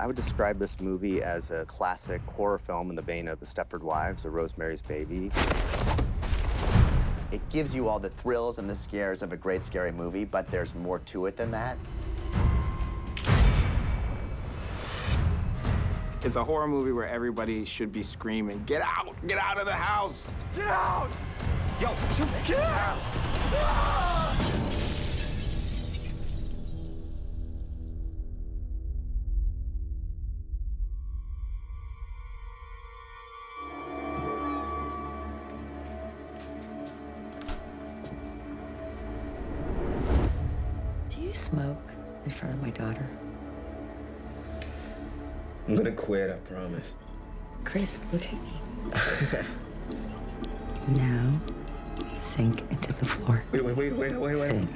I would describe this movie as a classic horror film in the vein of The Stepford Wives or Rosemary's Baby. It gives you all the thrills and the scares of a great scary movie, but there's more to it than that. It's a horror movie where everybody should be screaming, "Get out! Get out of the house! Get out!" Yo, shoot it! Get out! Ah! Do you smoke in front of my daughter? I'm gonna quit, I promise. Chris, look at me. Now, sink into the floor. Wait. Sink.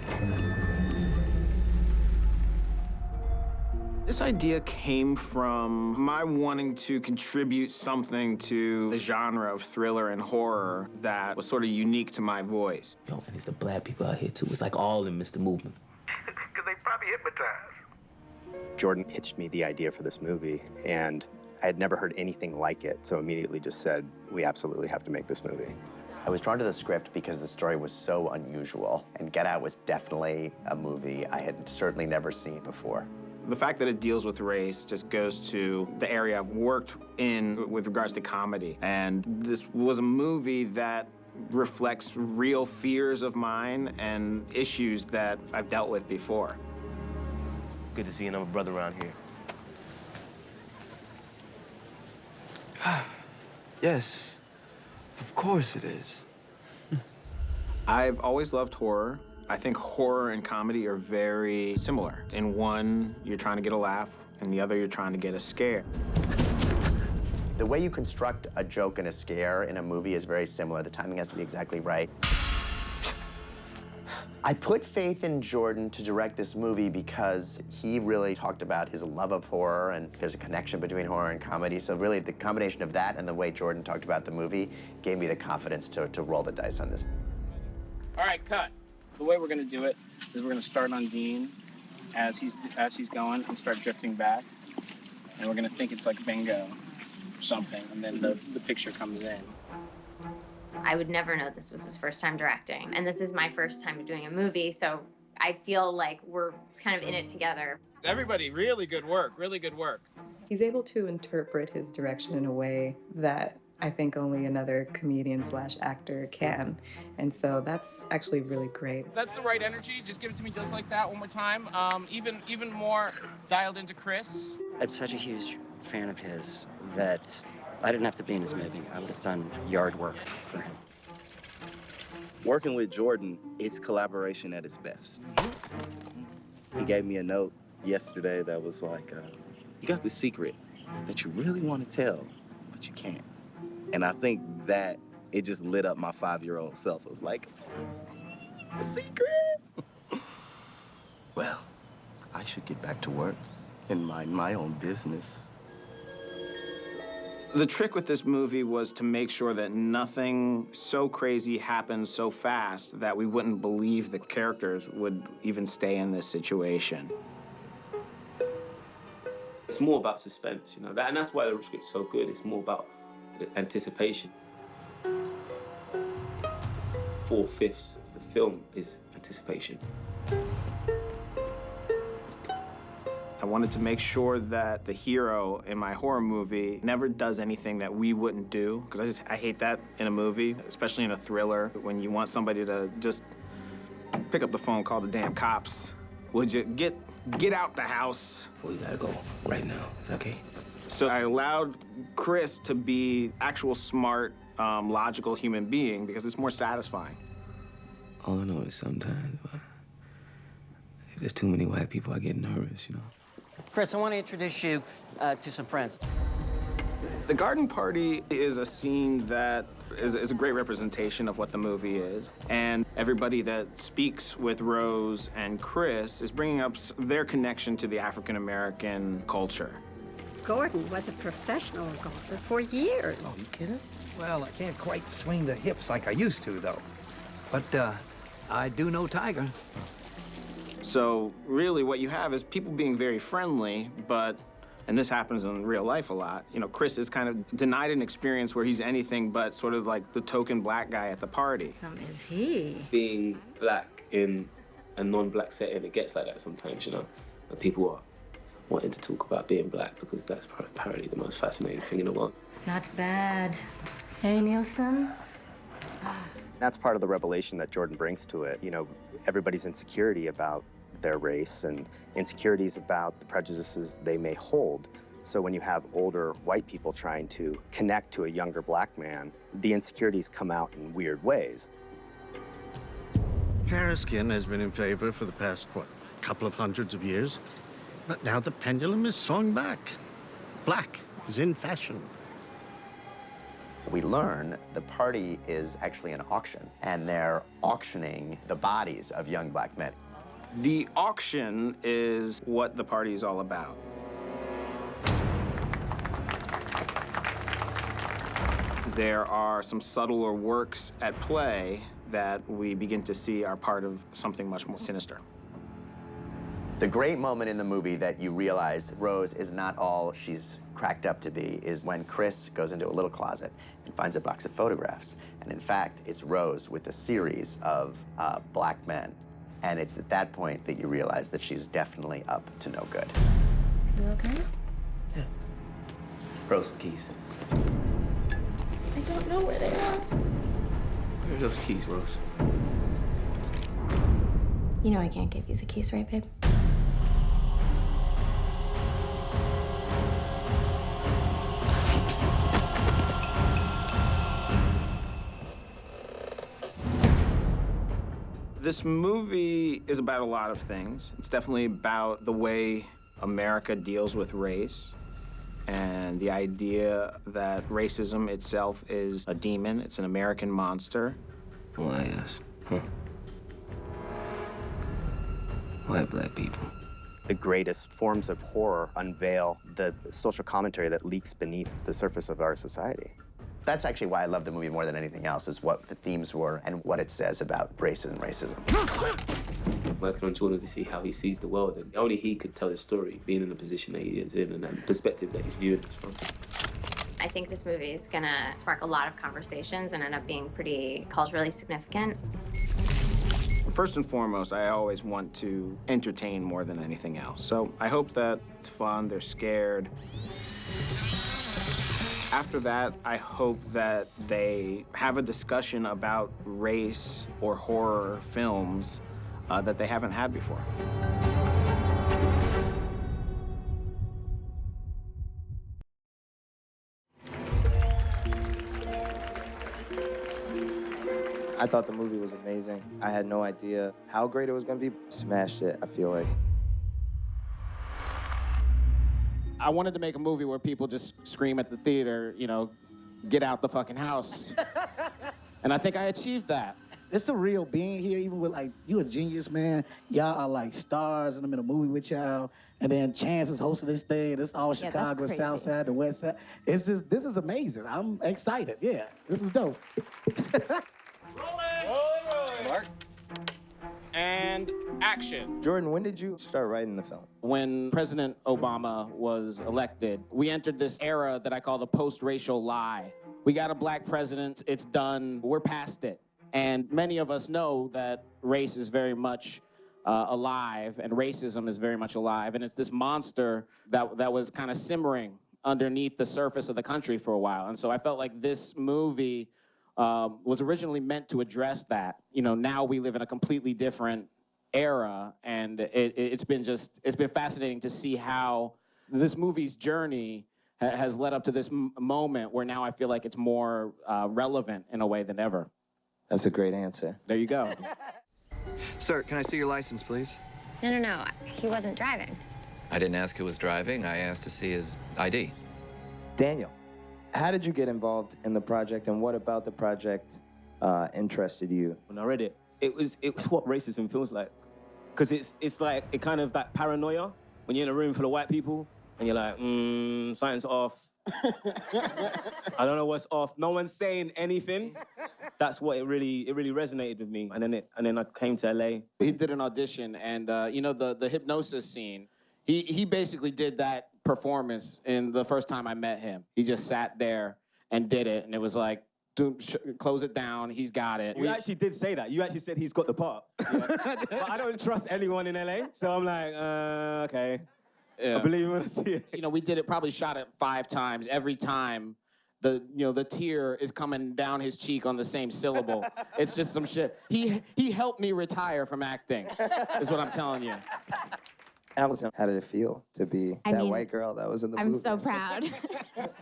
This idea came from my wanting to contribute something to the genre of thriller and horror that was sort of unique to my voice. Yo, and it's the black people out here, too. It's like all of them, Mr. Movement. Because they probably hypnotized. Jordan pitched me the idea for this movie, and I had never heard anything like it, so immediately just said, we absolutely have to make this movie. I was drawn to the script because the story was so unusual, and Get Out was definitely a movie I had certainly never seen before. The fact that it deals with race just goes to the area I've worked in with regards to comedy. And this was a movie that reflects real fears of mine and issues that I've dealt with before. Good to see another brother around here. Yes, of course it is. I've always loved horror. I think horror and comedy are very similar. In one, you're trying to get a laugh, and the other, you're trying to get a scare. The way you construct a joke and a scare in a movie is very similar. The timing has to be exactly right. I put faith in Jordan to direct this movie because he really talked about his love of horror, and there's a connection between horror and comedy. So really, the combination of that and the way Jordan talked about the movie gave me the confidence to roll the dice on this. All right, cut. The way we're going to do it is we're going to start on Dean as he's going and start drifting back. And we're going to think it's like bingo or something, and then the picture comes in. I would never know this was his first time directing, and this is my first time doing a movie, so I feel like we're kind of in it together. Everybody, really good work, really good work. He's able to interpret his direction in a way that I think only another comedian/actor can. And so that's actually really great. That's the right energy. Just give it to me just like that one more time. Even more dialed into Chris. I'm such a huge fan of his that I didn't have to be in his movie. I would have done yard work for him. Working with Jordan is collaboration at its best. He gave me a note yesterday that was like, you got the secret that you really want to tell, but you can't. And I think that it just lit up my 5-year-old self of like, secrets. Well, I should get back to work and mind my own business. The trick with this movie was to make sure that nothing so crazy happened so fast that we wouldn't believe the characters would even stay in this situation. It's more about suspense, you know, and that's why the script's so good. It's more about the anticipation. 4/5 of the film is anticipation. I wanted to make sure that the hero in my horror movie never does anything that we wouldn't do, because I hate that in a movie, especially in a thriller, when you want somebody to just pick up the phone, call the damn cops. Would you get out the house? We gotta go right now. Is that okay? So I allowed Chris to be actual smart, logical human being because it's more satisfying. All I know is sometimes, if there's too many white people, I get nervous, you know. Chris, I want to introduce you to some friends. The garden party is a scene that is a great representation of what the movie is. And everybody that speaks with Rose and Chris is bringing up their connection to the African-American culture. Gordon was a professional golfer for years. Oh, you kidding? Well, I can't quite swing the hips like I used to, though. But I do know Tiger. So really what you have is people being very friendly, but And this happens in real life a lot. You know, Chris is kind of denied an experience where he's anything but sort of like the token black guy at the party. Some is he. Being black in a non-black setting, it gets like that sometimes, you know. And people are wanting to talk about being black because that's apparently the most fascinating thing in the world. Not bad. Hey, Nielsen? That's part of the revelation that Jordan brings to it. You know, everybody's insecurity about their race and insecurities about the prejudices they may hold. So when you have older white people trying to connect to a younger black man, the insecurities come out in weird ways. Fair skin has been in favor for the past, what, couple of hundreds of years? But now the pendulum is swung back. Black is in fashion. We learn the party is actually an auction, and they're auctioning the bodies of young black men. The auction is what the party is all about. There are some subtler works at play that we begin to see are part of something much more sinister. The great moment in the movie that you realize Rose is not all she's cracked up to be is when Chris goes into a little closet and finds a box of photographs. And in fact, it's Rose with a series of black men. And it's at that point that you realize that she's definitely up to no good. You okay? Yeah. Rose, the keys. I don't know where they are. Where are those keys, Rose? You know I can't give you the keys, right, babe? This movie is about a lot of things. It's definitely about the way America deals with race and the idea that racism itself is a demon. It's an American monster. Why us? Huh? Why black people? The greatest forms of horror unveil the social commentary that leaks beneath the surface of our society. That's actually why I love the movie more than anything else, is what the themes were and what it says about race and racism. Working on Jordan to see how he sees the world, and only he could tell his story, being in the position that he is in and the perspective that he's viewing this from. I think this movie is gonna spark a lot of conversations and end up being pretty culturally significant. First and foremost, I always want to entertain more than anything else. So I hope that it's fun, they're scared. After that, I hope that they have a discussion about race or horror films that they haven't had before. I thought the movie was amazing. I had no idea how great it was gonna be. Smashed it, I feel like. I wanted to make a movie where people just scream at the theater, you know, get out the fucking house. And I think I achieved that. It's a real being here, even with like, you a genius, man. Y'all are like stars, and I'm in a movie with y'all. And then Chance is hosting this thing. This all Chicago, South Side, the West Side. It's just, this is amazing. I'm excited, yeah. This is dope. Mark. And action. Jordan, when did you start writing the film? When President Obama was elected, we entered this era that I call the post-racial lie. We got a black president, it's done, we're past it. And many of us know that race is very much alive and racism is very much alive. And it's this monster that was kind of simmering underneath the surface of the country for a while. And so I felt like this movie was originally meant to address that. You know, now we live in a completely different era, and it's been fascinating to see how this movie's journey has led up to this moment where now I feel like it's more relevant in a way than ever. That's a great answer. There you go. Sir, can I see your license, please? No, he wasn't driving. I didn't ask who was driving. I asked to see his ID. Daniel, how did you get involved in the project, and what about the project interested you? When I read it, it was what racism feels like. Because it's like, it kind of that paranoia when you're in a room full of white people and you're like, something's off. I don't know what's off. No one's saying anything. That's what it really resonated with me. And then I came to LA. He did an audition, and you know, the hypnosis scene, he basically did that performance in the first time I met him. He just sat there and did it, and it was like, close it down, he's got it. You actually did say that. You actually said he's got the part. But I don't trust anyone in LA, so I'm like, okay. Yeah. I believe you want to see it. You know, we did it, probably shot it 5 times. Every time, the tear is coming down his cheek on the same syllable. It's just some shit. He helped me retire from acting, is what I'm telling you. Allison, how did it feel to be that white girl that was in the movie? I'm so proud.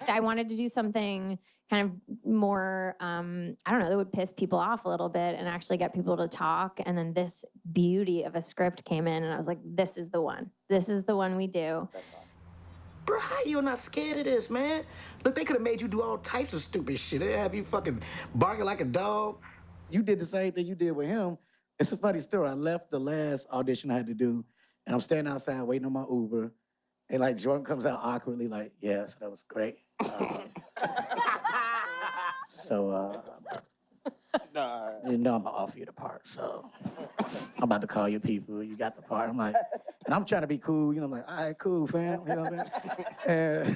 I wanted to do something kind of more, I don't know, that would piss people off a little bit and actually get people to talk. And then this beauty of a script came in, and I was like, this is the one. This is the one we do. That's awesome. Bro, how you not scared of this, man? Look, they could have made you do all types of stupid shit. They have you fucking barking like a dog. You did the same thing you did with him. It's a funny story. I left the last audition I had to do, and I'm standing outside waiting on my Uber, and like Jordan comes out awkwardly like, yeah, so that was great. You know I'm gonna offer you the part, so I'm about to call your people. You got the part. I'm like, and I'm trying to be cool. You know, I'm like, all right, cool, fam. You know what I mean?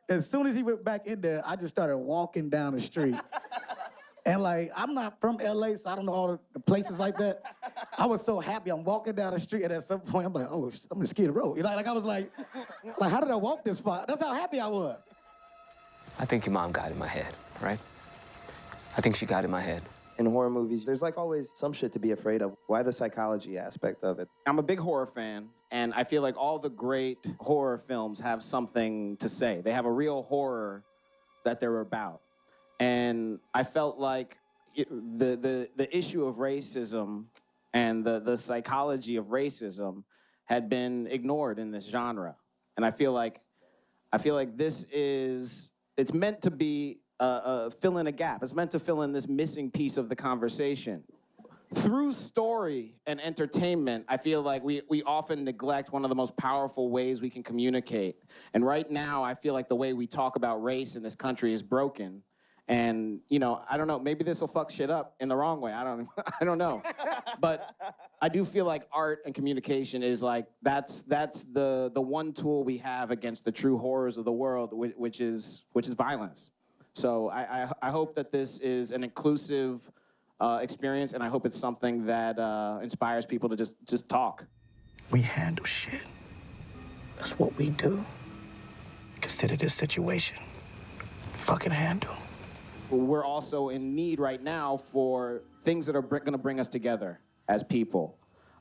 And as soon as he went back in there, I just started walking down the street. And like, I'm not from LA, so I don't know all the places like that. I was so happy. I'm walking down the street, and at some point, I'm like, oh, I'm gonna ski the road. You know, like I was like, how did I walk this far? That's how happy I was. I think your mom got in my head, right? I think she got in my head. In horror movies, there's like always some shit to be afraid of. Why the psychology aspect of it? I'm a big horror fan, and I feel like all the great horror films have something to say. They have a real horror that they're about. And I felt like the issue of racism and the psychology of racism had been ignored in this genre. And I feel like this is, it's meant to be fill in a gap. It's meant to fill in this missing piece of the conversation. Through story and entertainment, I feel like we often neglect one of the most powerful ways we can communicate. And right now, I feel like the way we talk about race in this country is broken. And, you know, I don't know, maybe this will fuck shit up in the wrong way. I don't know. But I do feel like art and communication is like, that's the one tool we have against the true horrors of the world, which is violence. So I hope that this is an inclusive experience, and I hope it's something that inspires people to just talk. We handle shit. That's what we do. Consider this situation. Fucking handle. We're also in need right now for things that are going to bring us together as people.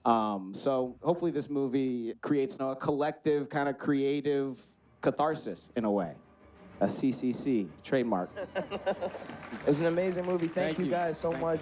So hopefully this movie creates a collective kind of creative catharsis in a way. A CCC trademark. It's an amazing movie. Thank you guys so much.